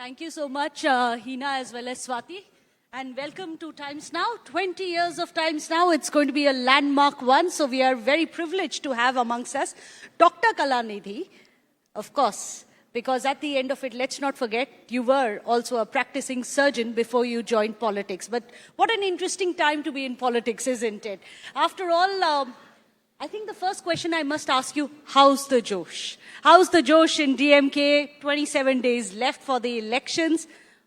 Thank you so much, Hina, as well as Swati. And welcome to Times Now. 20 years of Times Now. It's going to be a landmark one. So we are very privileged to have amongst us Dr. Kalanidhi, of course, because at the end of it, let's not forget, you were also a practicing surgeon before you joined politics. But what an interesting time to be in politics, isn't it? After all, I think the first question I must ask you, how's the Josh? How's the Josh in DMK? 27 days left for the elections.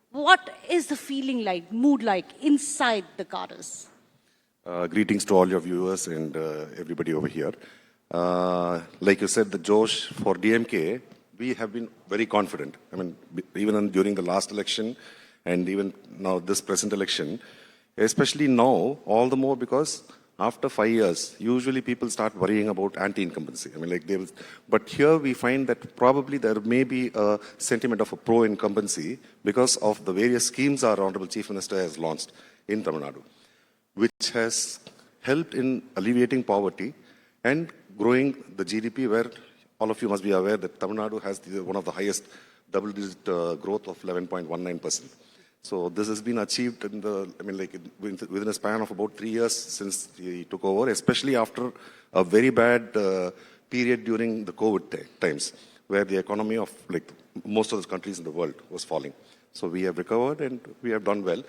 What is the feeling like, mood like inside the cadres? Greetings to all your viewers and everybody over here. Like you said, the Josh for DMK, we have been very confident. I mean, even during the last election and even now this present election, especially now, all the more because after 5 years, usually people start worrying about anti-incumbency. I mean, like they will, but here we find that probably there may be a sentiment of a pro-incumbency because of the various schemes our Honorable Chief Minister has launched in Tamil Nadu, which has helped in alleviating poverty and growing the GDP, where all of you must be aware that Tamil Nadu has one of the highest double-digit growth of 11.19%. So this has been achieved in within a span of about 3 years since he took over, especially after a very bad period during the COVID times, where the economy of most of the countries in the world was falling. So we have recovered and we have done well.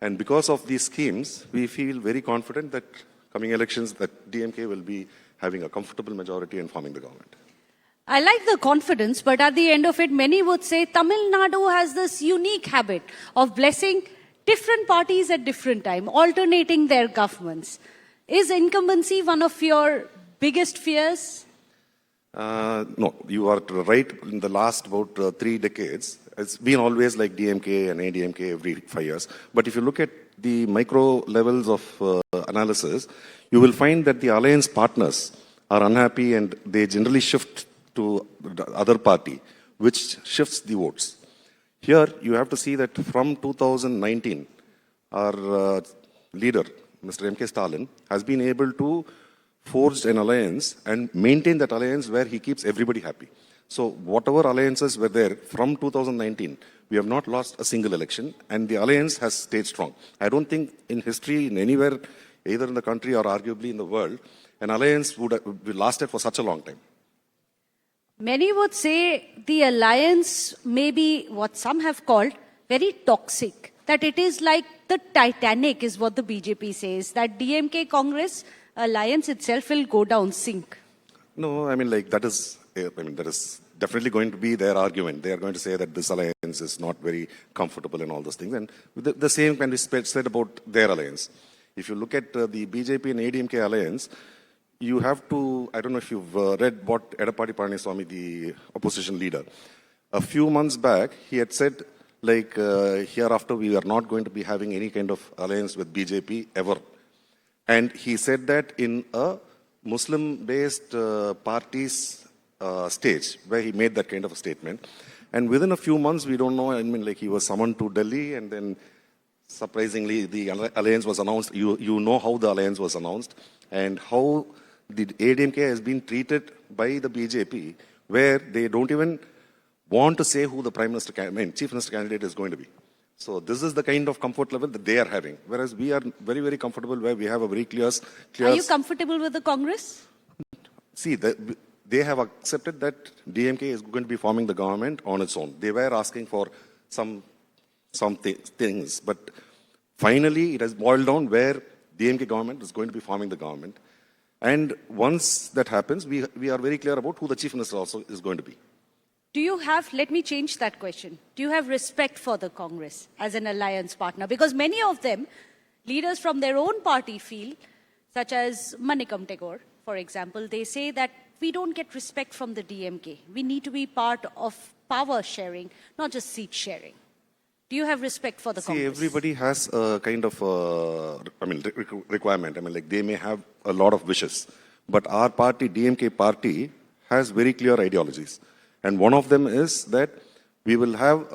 And because of these schemes, we feel very confident that coming elections, that DMK will be having a comfortable majority and forming the government. I like the confidence, but at the end of it, many would say Tamil Nadu has this unique habit of blessing different parties at different time, alternating their governments. Is incumbency one of your biggest fears? No, you are right. In the last about 3 decades, it's been always like DMK and ADMK every 5 years. But if you look at the micro levels of analysis, you will find that the alliance partners are unhappy and they generally shift to the other party, which shifts the votes. Here, you have to see that from 2019, our leader, Mr. M.K. Stalin, has been able to forge an alliance and maintain that alliance where he keeps everybody happy. So whatever alliances were there from 2019, we have not lost a single election, and the alliance has stayed strong. I don't think in history, in anywhere, either in the country or arguably in the world, an alliance would have lasted for such a long time. Many would say the alliance may be what some have called very toxic, that it is like the Titanic is what the BJP says, that DMK Congress alliance itself will go down, sink. No, that is definitely going to be their argument. They are going to say that this alliance is not very comfortable and all those things. And the same can be said about their alliance. If you look at the BJP and ADMK alliance, you have to, I don't know if you've read what Edappadi Palaniswamy, the opposition leader, a few months back, he had said, hereafter we are not going to be having any kind of alliance with BJP ever. And he said that in a Muslim-based party's stage, where he made that kind of a statement. And within a few months, we don't know, he was summoned to Delhi, and then surprisingly, the alliance was announced. You know how the alliance was announced and how the ADMK has been treated by the BJP, where they don't even want to say who the Chief Minister candidate is going to be. So this is the kind of comfort level that they are having, whereas we are very, very comfortable where we have a very clear... Are you comfortable with the Congress? See, they have accepted that DMK is going to be forming the government on its own. They were asking for some things, but finally it has boiled down where DMK government is going to be forming the government. And once that happens, we are very clear about who the Chief Minister also is going to be. Do you have, let me change that question, do you have respect for the Congress as an alliance partner? Because many of them, leaders from their own party feel, such as Manikam Tagore, for example, they say that we don't get respect from the DMK. We need to be part of power sharing, not just seat sharing. Do you have respect for the Congress? Everybody has a kind of requirement. They may have a lot of wishes, but our party, DMK party, has very clear ideologies. And one of them is that we will have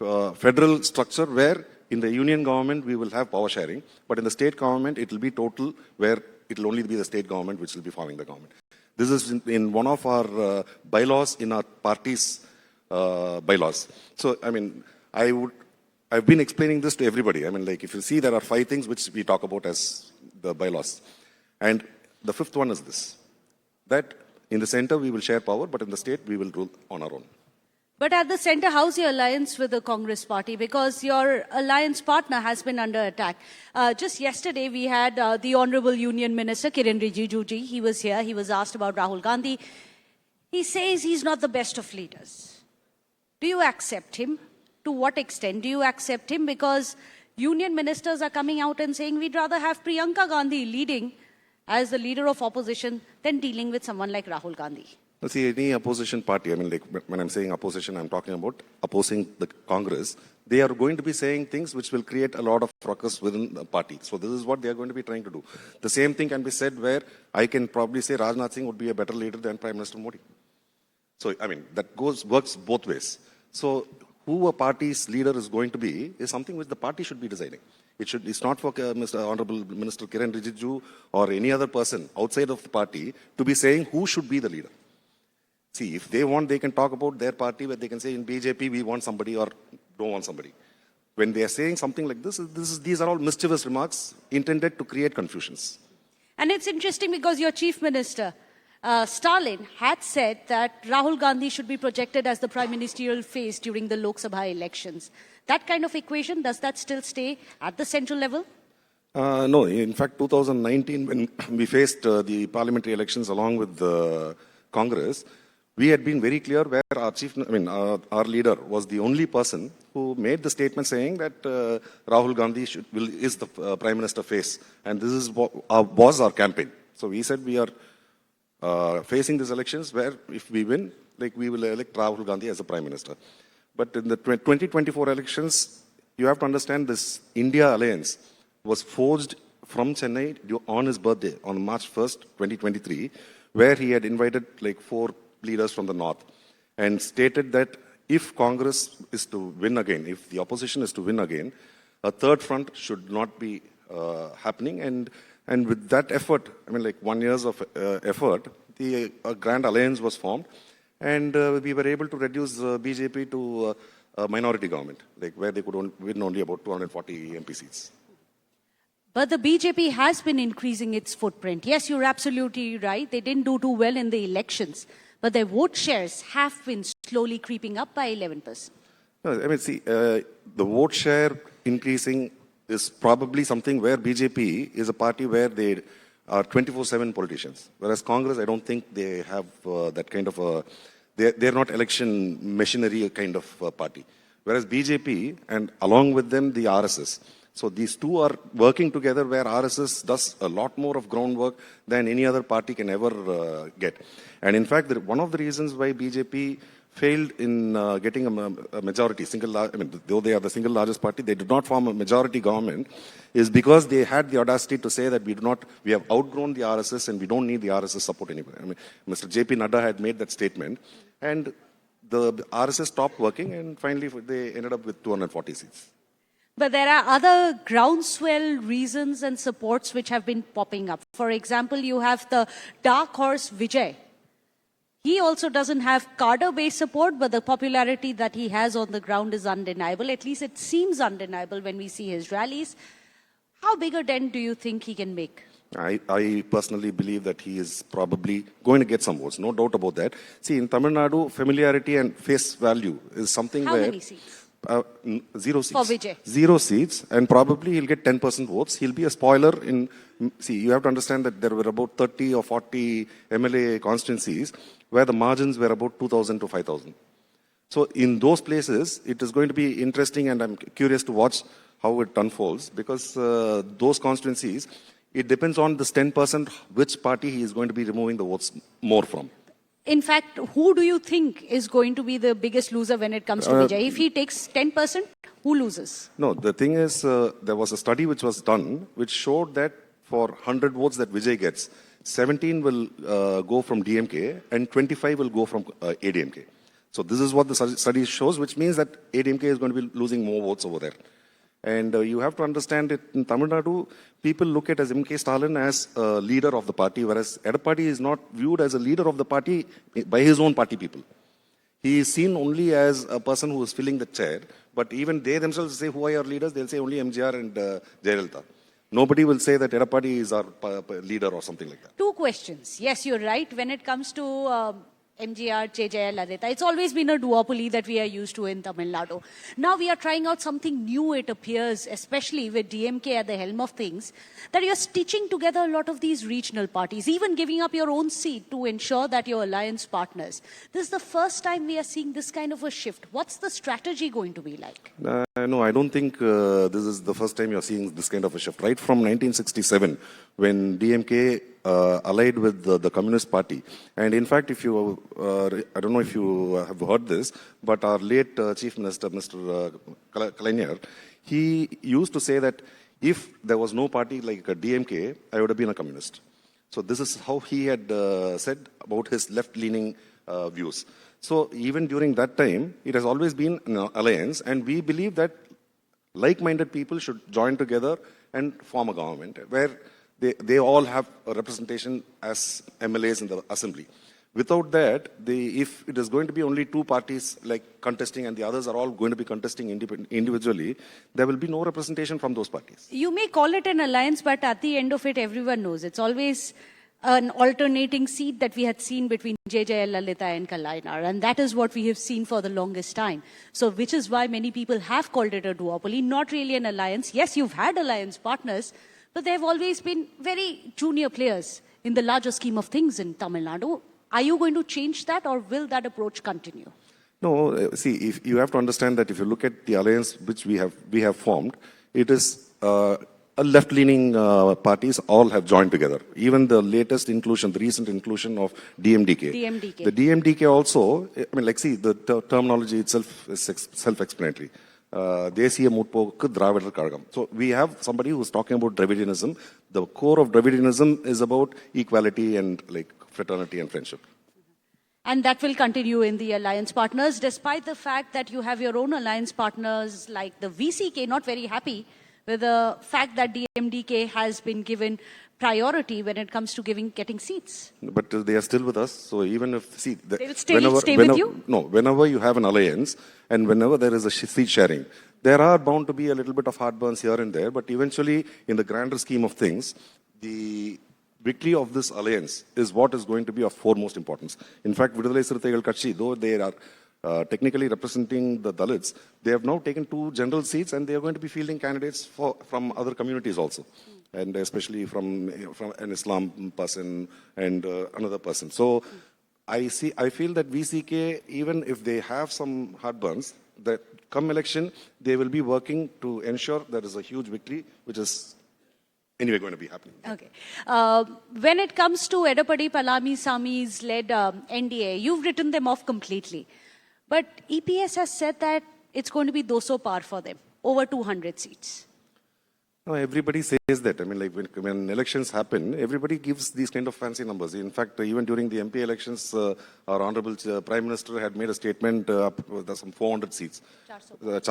a federal structure where in the union government we will have power sharing, but in the state government it will be total, where it will only be the state government which will be forming the government. This is in one of our bylaws in our party's bylaws. So, I've been explaining this to everybody. I mean, like, if you see, there are 5 things which we talk about as the bylaws. And the 5th one is this, that in the center we will share power, but in the state we will rule on our own. But at the center, how's your alliance with the Congress party? Because your alliance partner has been under attack. Just yesterday, we had the Honorable Union Minister, Kiren Rijiju ji. He was here. He was asked about Rahul Gandhi. He says he's not the best of leaders. Do you accept him? To what extent do you accept him? Because union ministers are coming out and saying we'd rather have Priyanka Gandhi leading as the leader of opposition than dealing with someone like Rahul Gandhi. See, any opposition party, I mean, like, when I'm saying opposition, I'm talking about opposing the Congress. They are going to be saying things which will create a lot of ruckus within the party. So this is what they are going to be trying to do. The same thing can be said where I can probably say Rajnath Singh would be a better leader than Prime Minister Modi. So, I mean, that works both ways. So who a party's leader is going to be is something which the party should be deciding. It's not for Honorable Minister Kiren Rijiju or any other person outside of the party to be saying who should be the leader. See, if they want, they can talk about their party where they can say in BJP we want somebody or don't want somebody. When they are saying something like this, these are all mischievous remarks intended to create confusions. And it's interesting because your chief minister, Stalin, had said that Rahul Gandhi should be projected as the prime ministerial face during the Lok Sabha elections. That kind of equation, does that still stay at the central level? No, in fact, 2019, when we faced the parliamentary elections along with the Congress, we had been very clear where our leader was the only person who made the statement saying that Rahul Gandhi is the prime minister face, and this is was our campaign. So we said we are facing these elections where if we win, like, we will elect Rahul Gandhi as the prime minister. But in the 2024 elections, you have to understand this India alliance was forged from Chennai on his birthday on March 1st, 2023, where he had invited like 4 leaders from the north and stated that if Congress is to win again, if the opposition is to win again, a third front should not be happening. And with that effort, I mean, like 1 year of effort, the grand alliance was formed, and we were able to reduce BJP to a minority government, like where they could win only about 240 MP seats. But the BJP has been increasing its footprint. Yes, you're absolutely right. They didn't do too well in the elections, but their vote shares have been slowly creeping up by 11%. No, I mean, see, the vote share increasing is probably something where BJP is a party where they are 24/7 politicians, whereas Congress, I don't think they have that kind of a, they're not election machinery kind of party. Whereas BJP and along with them the RSS. So these two are working together where RSS does a lot more of groundwork than any other party can ever get. And in fact, one of the reasons why BJP failed in getting a majority, though they are the single largest party, they did not form a majority government, is because they had the audacity to say that we have outgrown the RSS and we don't need the RSS support anymore. I mean, Mr. JP Nadda had made that statement, and the RSS stopped working, and finally they ended up with 240 seats. But there are other groundswell reasons and supports which have been popping up. For example, you have the dark horse Vijay. He also doesn't have cadre-based support, but the popularity that he has on the ground is undeniable. At least it seems undeniable when we see his rallies. How big a dent do you think he can make? I personally believe that he is probably going to get some votes, no doubt about that. See, in Tamil Nadu, familiarity and face value is something How many seats? 0 seats. For Vijay. 0 seats, and probably he'll get 10% votes. He'll be a spoiler in, see, you have to understand that there were about 30 or 40 MLA constituencies where the margins were about 2,000 to 5,000. So in those places, it is going to be interesting, and I'm curious to watch how it unfolds, because those constituencies, it depends on this 10% which party he is going to be removing the votes more from. In fact, who do you think is going to be the biggest loser when it comes to Vijay? If he takes 10%, who loses? No, the thing is, there was a study which was done which showed that for 100 votes that Vijay gets, 17 will go from DMK and 25 will go from ADMK. So this is what the study shows, which means that ADMK is going to be losing more votes over there. And you have to understand it, in Tamil Nadu, people look at as M.K. Stalin as a leader of the party, whereas Edappadi is not viewed as a leader of the party by his own party people. He is seen only as a person who is filling the chair, but even they themselves say, who are your leaders? They'll say only MGR and Jayalalitha. Nobody will say that Edappadi is our leader or something like that. Two questions. Yes, you're right. When it comes to MGR, Jayalalitha, it's always been a duopoly that we are used to in Tamil Nadu. Now we are trying out something new, it appears, especially with DMK at the helm of things, that you're stitching together a lot of these regional parties, even giving up your own seat to ensure that your alliance partners. This is the first time we are seeing this kind of a shift. What's the strategy going to be like? No, I don't think this is the first time you're seeing this kind of a shift. Right from 1967, when DMK allied with the Communist Party. And in fact, if you, I don't know if you have heard this, but our late Chief Minister, Mr. Kalaignar, he used to say that if there was no party like DMK, I would have been a communist. So this is how he had said about his left-leaning views. So even during that time, it has always been an alliance, and we believe that like-minded people should join together and form a government where they all have a representation as MLAs in the assembly. Without that, if it is going to be only two parties like contesting and the others are all going to be contesting individually, there will be no representation from those parties. You may call it an alliance, but at the end of it, everyone knows it's always an alternating seat that we had seen between Jayalalitha and Kalaignar, and that is what we have seen for the longest time. So, which is why many people have called it a duopoly, not really an alliance. Yes, you've had alliance partners, but they have always been very junior players in the larger scheme of things in Tamil Nadu. Are you going to change that, or will that approach continue? No, see, if you have to understand that if you look at the alliance which we have formed, it is a left-leaning parties all have joined together. Even the latest inclusion, the recent inclusion of DMDK. DMDK. The DMDK also, I mean, like, see, the terminology itself is self-explanatory. Desiya Mutpokku Dravidar Kazhagam. So we have somebody who's talking about Dravidianism. The core of Dravidianism is about equality and like fraternity and friendship. And that will continue in the alliance partners, despite the fact that you have your own alliance partners like the VCK not very happy with the fact that DMDK has been given priority when it comes to getting seats. But they are still with us. So even if, see, they will stay with you? No, whenever you have an alliance and whenever there is a seat sharing, there are bound to be a little bit of heartburns here and there. But eventually, in the grander scheme of things, the victory of this alliance is what is going to be of foremost importance. In fact, Vidudalai Chirutaigal Katchi, though they are technically representing the Dalits, they have now taken 2 general seats and they are going to be fielding candidates from other communities also. And especially from an Islam person and another person. So I feel that VCK, even if they have some heartburns, that come election, they will be working to ensure there is a huge victory, which is anyway going to be happening. Okay. When it comes to Edappadi Palanisami's led NDA, you've written them off completely. But EPS has said that it's going to be doso par for them, over 200 seats. No, everybody says that. I mean, like when elections happen, everybody gives these kind of fancy numbers. In fact, even during the MP elections, our Honorable Prime Minister had made a statement, there's some 400 seats. 400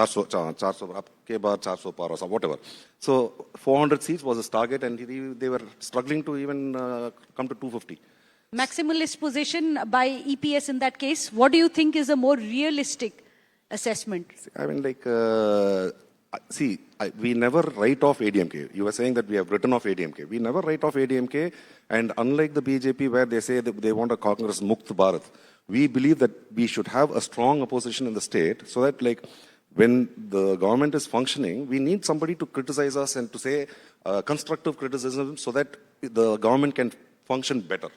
par or whatever. So 400 seats was his target and they were struggling to even come to 250. Maximalist position by EPS in that case. What do you think is a more realistic assessment? I mean, like, we never write off ADMK. You were saying that we have written off ADMK. We never write off ADMK. And unlike the BJP, where they say that they want a Congress Mukt Bharat, we believe that we should have a strong opposition in the state so that, like, when the government is functioning, we need somebody to criticize us and to say constructive criticism so that the government can function better.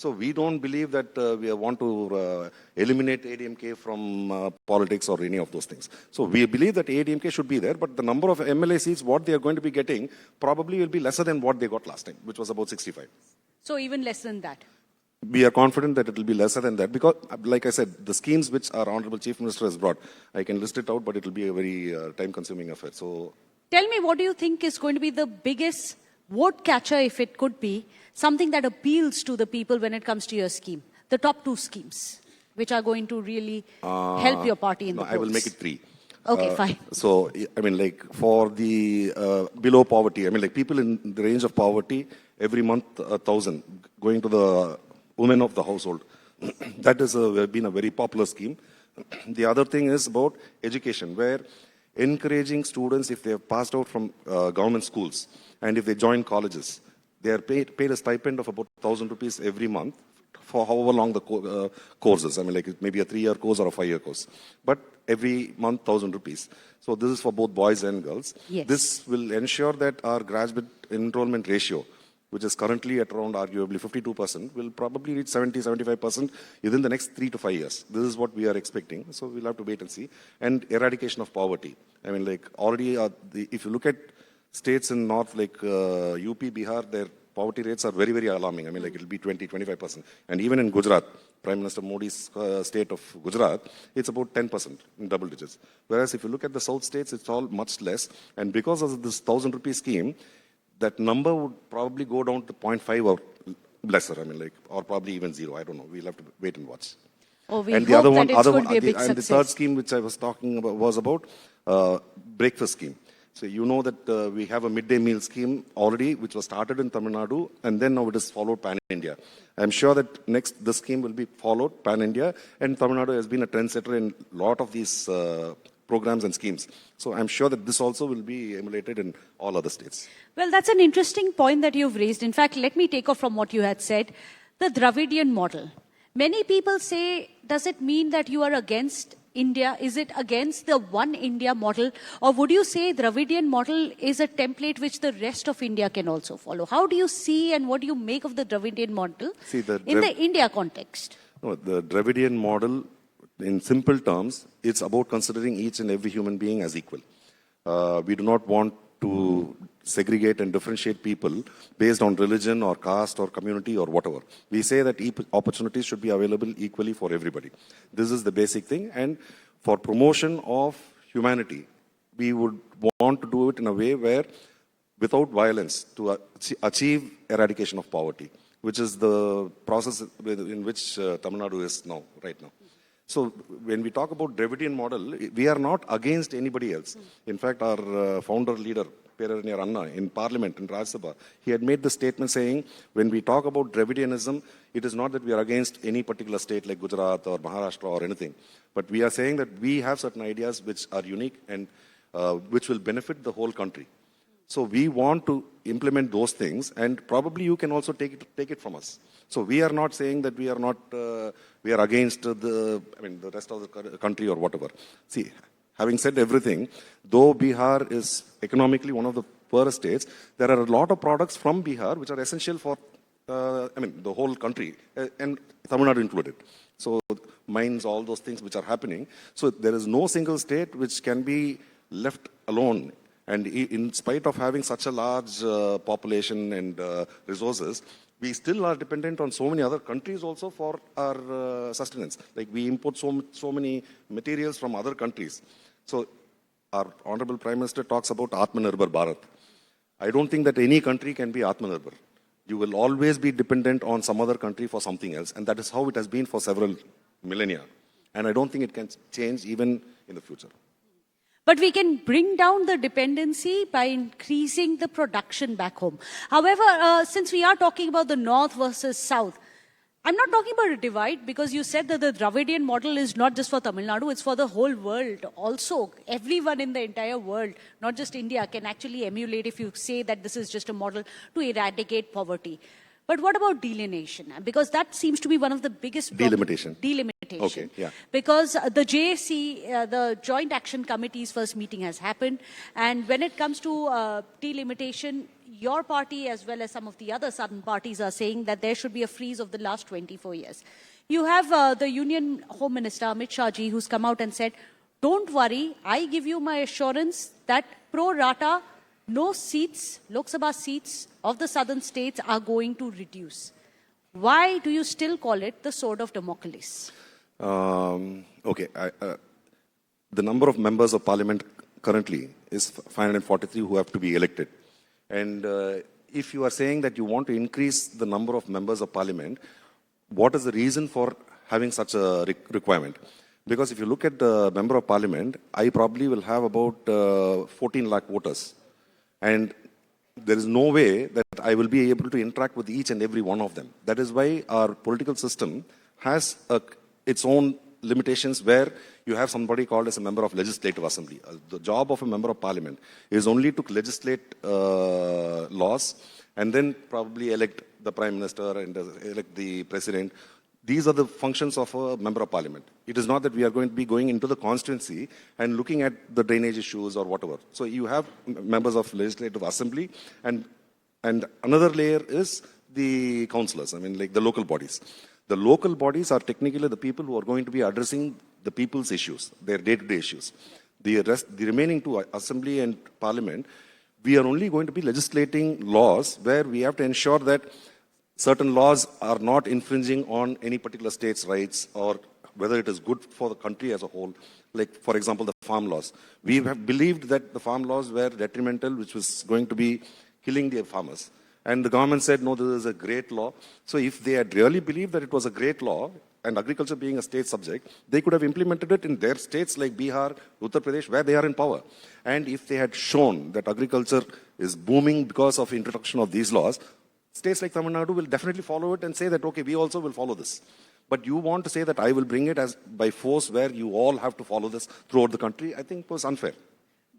So we don't believe that we want to eliminate ADMK from politics or any of those things. So we believe that ADMK should be there, but the number of MLA seats, what they are going to be getting, probably will be lesser than what they got last time, which was about 65. So even less than that? We are confident that it will be lesser than that because, like I said, the schemes which our Honorable Chief Minister has brought, I can list it out, but it will be a very time-consuming affair. So, tell me, what do you think is going to be the biggest vote catcher, if it could be, something that appeals to the people when it comes to your scheme? The top 2 schemes, which are going to really help your party in the polls. I will make it 3. Okay, fine. So, I mean, like, for the below poverty, I mean, like, people in the range of poverty, every month, 1,000 going to the women of the household. That has been a very popular scheme. The other thing is about education, where encouraging students, if they have passed out from government schools and if they join colleges, they are paid a stipend of about 1,000 rupees every month for however long the courses. I mean, like it may be a 3-year course or a 5-year course, but every month 1,000 rupees. So this is for both boys and girls. Yes. This will ensure that our graduate enrollment ratio, which is currently at around arguably 52%, will probably reach 70-75% within the next 3 to 5 years. This is what we are expecting. So we'll have to wait and see. And eradication of poverty. I mean, like already, if you look at states in north like UP, Bihar, their poverty rates are very, very alarming. I mean, like it'll be 20-25%. And even in Gujarat, Prime Minister Modi's state of Gujarat, it's about 10% in double digits. Whereas if you look at the south states, it's all much less. And because of this 1,000 rupee scheme, that number would probably go down to 0.5 or lesser. I mean, like, or probably even 0. I don't know. We'll have to wait and watch. Oh, we And hope the other that one, it's going to be a big and success. the third scheme which I was talking about was about breakfast scheme. So you know that we have a midday meal scheme already, which was started in Tamil Nadu, and then now it is followed pan-India. I'm sure that next this scheme will be followed pan-India, and Tamil Nadu has been a trendsetter in a lot of these programs and schemes. So I'm sure that this also will be emulated in all other states. Well, that's an interesting point that you've raised. In fact, let me take off from what you had said. The Dravidian model. Many people say, does it mean that you are against India? Is it against the One India model? Or would you say Dravidian model is a template which the rest of India can also follow? How do you see and what do you make of the Dravidian model in the India context? No, the Dravidian model, in simple terms, it's about considering each and every human being as equal. We do not want to segregate and differentiate people based on religion or caste or community or whatever. We say that opportunities should be available equally for everybody. This is the basic thing. And for promotion of humanity, we would want to do it in a way where, without violence, to achieve eradication of poverty, which is the process in which Tamil Nadu is now, right now. So when we talk about Dravidian model, we are not against anybody else. In fact, our founder leader, Peraraniar Anna, in Parliament, in Rajya Sabha, he had made the statement saying, when we talk about Dravidianism, it is not that we are against any particular state like Gujarat or Maharashtra or anything, but we are saying that we have certain ideas which are unique and which will benefit the whole country. So we want to implement those things, and probably you can also take it from us. So we are not saying that we are against the rest of the country or whatever. See, having said everything, though Bihar is economically one of the poorest states, there are a lot of products from Bihar which are essential for the whole country, and Tamil Nadu included. So mines, all those things which are happening. So there is no single state which can be left alone. And in spite of having such a large population and resources, we still are dependent on so many other countries also for our sustenance. Like we import so many materials from other countries. So our Honorable Prime Minister talks about Atmanirbhar Bharat. I don't think that any country can be Atmanirbhar. You will always be dependent on some other country for something else. And that is how it has been for several millennia. And I don't think it can change even in the future. But we can bring down the dependency by increasing the production back home. However, since we are talking about the North versus South, I'm not talking about a divide because you said that the Dravidian model is not just for Tamil Nadu, it's for the whole world. Also, everyone in the entire world, not just India, can actually emulate if you say that this is just a model to eradicate poverty. But what about delineation? Because that seems to be one of the biggest Delimitation. Delimitation. Okay, yeah. Because the JAC, the Joint Action Committee's first meeting has happened. And when it comes to delimitation, your party as well as some of the other southern parties are saying that there should be a freeze of the last 24 years. You have the Union Home Minister, Amit Shah ji, who's come out and said, don't worry, I give you my assurance that pro rata, no seats, Lok Sabha seats of the southern states are going to reduce. Why do you still call it the sword of Damocles? Okay. The number of members of parliament currently is 543 who have to be elected. And if you are saying that you want to increase the number of members of parliament, what is the reason for having such a requirement? Because if you look at the member of parliament, I probably will have about 14 lakh voters. And there is no way that I will be able to interact with each and every one of them. That is why our political system has its own limitations where you have somebody called as a member of legislative assembly. The job of a member of parliament is only to legislate laws and then probably elect the prime minister and elect the president. These are the functions of a member of parliament. It is not that we are going to be going into the constituency and looking at the drainage issues or whatever. So you have members of legislative assembly, and another layer is the councillors, I mean like the local bodies. The local bodies are technically the people who are going to be addressing the people's issues, their day-to-day issues. The remaining two, assembly and parliament, we are only going to be legislating laws where we have to ensure that certain laws are not infringing on any particular state's rights or whether it is good for the country as a whole. Like, for example, the farm laws. We have believed that the farm laws were detrimental, which was going to be killing the farmers. And the government said, no, this is a great law. So if they had really believed that it was a great law, and agriculture being a state subject, they could have implemented it in their states like Bihar, Uttar Pradesh, where they are in power. And if they had shown that agriculture is booming because of introduction of these laws, states like Tamil Nadu will definitely follow it and say that, okay, we also will follow this. But you want to say that I will bring it as by force where you all have to follow this throughout the country, I think was unfair.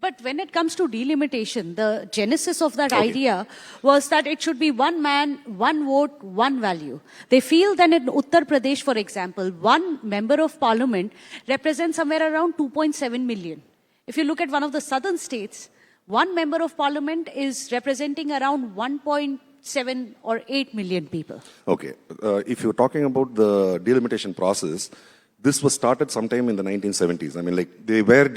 But when it comes to delimitation, the genesis of that idea was that it should be one man, one vote, one value. They feel that in Uttar Pradesh, for example, one member of parliament represents somewhere around 2.7 million. If you look at one of the southern states, one member of parliament is representing around 1.7 or 8 million people. Okay. If you're talking about the delimitation process, this was started sometime in the 1970s. I mean, like, they were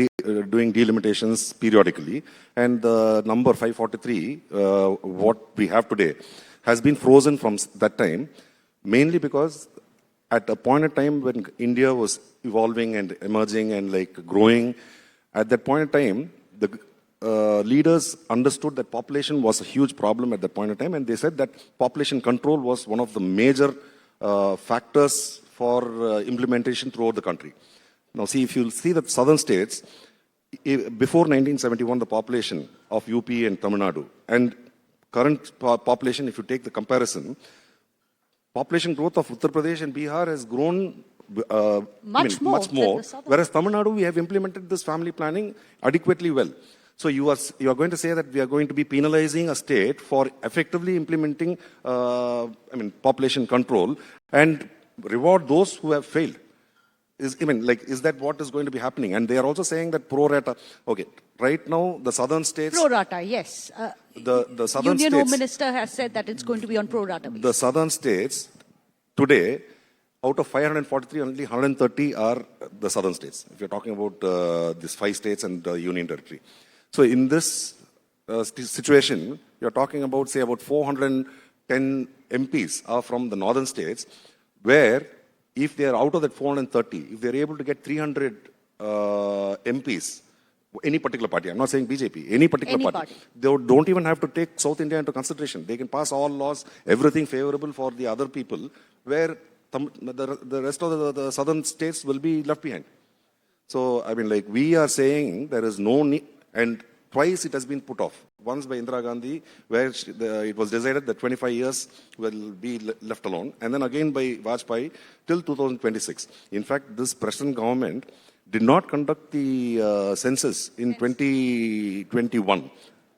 doing delimitations periodically, and the number 543, what we have today, has been frozen from that time, mainly because at a point in time when India was evolving and emerging and like growing, at that point in time, the leaders understood that population was a huge problem at that point in time, and they said that population control was one of the major factors for implementation throughout the country. Now, see, if you see the southern states, before 1971, the population of UP and Tamil Nadu, and current population, if you take the comparison, population growth of Uttar Pradesh and Bihar has grown much more. Whereas Tamil Nadu, we have implemented this family planning adequately well. So you are going to say that we are going to be penalizing a state for effectively implementing, population control and reward those who have failed. Is that what is going to be happening? And they are also saying that pro rata. Okay, right now the southern states. Pro rata, yes. The southern Union states. Home Minister has said that it's going to be on pro rata basis. The southern states today, out of 543, only 130 are the southern states. If you're talking about these 5 states and the Union Territory. So in this situation, you're talking about, say, about 410 MPs are from the northern states, where if they are out of that 430, if they're able to get 300 MPs, any particular party, I'm not saying BJP, any particular party, they don't even have to take South India into consideration. They can pass all laws, everything favorable for the other people, where the rest of the southern states will be left behind. So, we are saying there is no need, and twice it has been put off. Once by Indira Gandhi, where it was decided that 25 years will be left alone, and then again by Vajpayee till 2026. In fact, this present government did not conduct the census in 2021.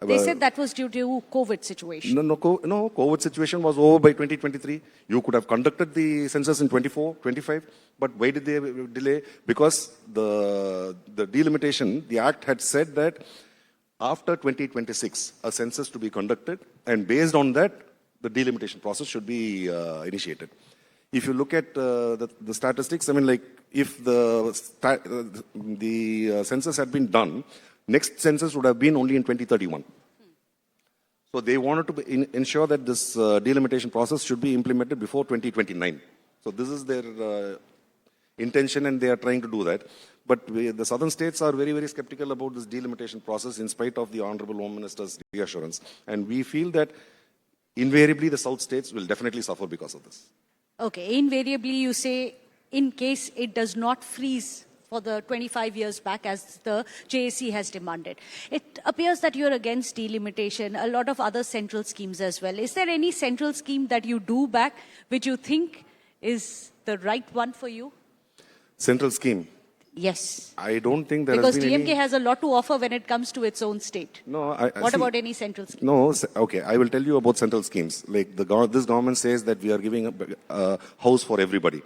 They said that was due to COVID situation. No, COVID situation was over by 2023. You could have conducted the census in 24, 25, but why did they delay? Because the delimitation, the act had said that after 2026, a census to be conducted, and based on that, the delimitation process should be initiated. If you look at the statistics, if the census had been done, next census would have been only in 2031. So they wanted to ensure that this delimitation process should be implemented before 2029. So this is their intention, and they are trying to do that. But the southern states are very, very skeptical about this delimitation process in spite of the Honorable Home Minister's reassurance. And we feel that invariably the south states will definitely suffer because of this. Okay, invariably you say in case it does not freeze for the 25 years back as the JAC has demanded. It appears that you're against delimitation, a lot of other central schemes as well. Is there any central scheme that you do back which you think is the right one for you? Central scheme. Yes. I don't think there Because has been DMK any... has a lot to offer when it comes to its own state. No, What see, about any central scheme? No, okay, I will tell you about central schemes. Like this government says that we are giving a house for everybody.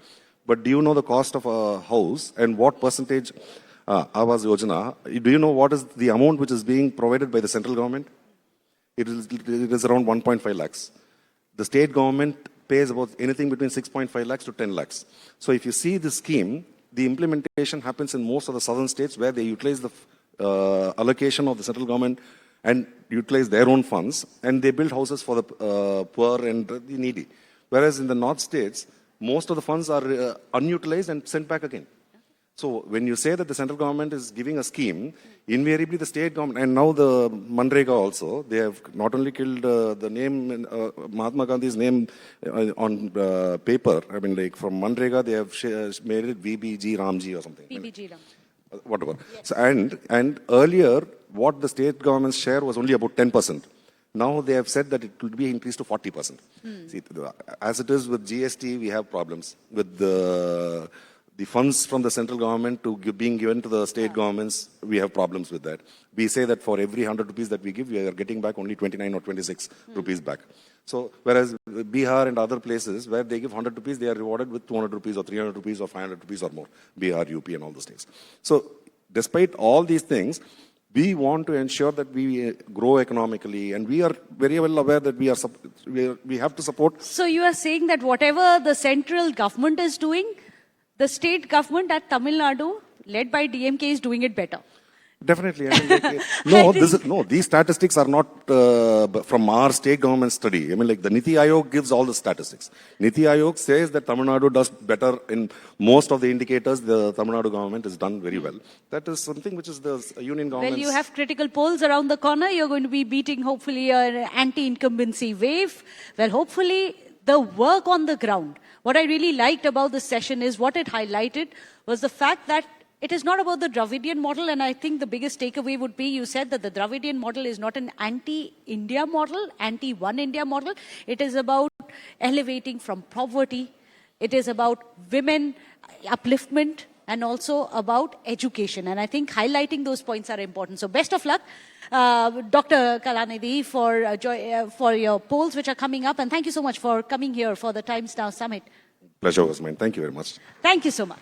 But do you know the cost of a house and what percentage Awas Yojana, do you know what is the amount which is being provided by the central government? It is around 1.5 lakhs. The state government pays about anything between 6.5 lakhs to 10 lakhs. So if you see this scheme, the implementation happens in most of the southern states where they utilize the allocation of the central government and utilize their own funds, and they build houses for the poor and the needy. Whereas in the north states, most of the funds are unutilized and sent back again. So when you say that the central government is giving a scheme, invariably the state government, and now the Manrega also, they have not only killed the name, Mahatma Gandhi's name on paper. I mean, like from Manrega, they have made it VBG Ramji or something. PBG Ram. Whatever. Yes. So, and earlier, what the state government's share was only about 10%. Now they have said that it will be increased to 40%. See, as it is with GST, we have problems with the funds from the central government being given to the state governments. We have problems with that. We say that for every 100 rupees that we give, we are getting back only 29 or 26 rupees back. So, whereas Bihar and other places where they give 100 rupees, they are rewarded with 200 rupees or 300 rupees or 500 rupees or more. Bihar, UP and all those things. So, despite all these things, we want to ensure that we grow economically, and we are very well aware that we have to support. So you are saying that whatever the central government is doing, the state government at Tamil Nadu, led by DMK, is doing it better. Definitely. I mean, these statistics are not from our state government study. I mean, like the Niti Aayog gives all the statistics. Niti Aayog says that Tamil Nadu does better in most of the indicators. The Tamil Nadu government has done very well. That is something which is the union government. Well, you have critical polls around the corner. You're going to be beating, hopefully, an anti-incumbency wave. Well, hopefully, the work on the ground. What I really liked about this session is what it highlighted was the fact that it is not about the Dravidian model, and I think the biggest takeaway would be you said that the Dravidian model is not an anti-India model, anti-one India model. It is about elevating from poverty. It is about women upliftment and also about education. And I think highlighting those points are important. So best of luck, Dr. Kalanidhi, for your polls which are coming up. And thank you so much for coming here for the Times Now Summit. Pleasure was mine. Thank you very much. Thank you so much.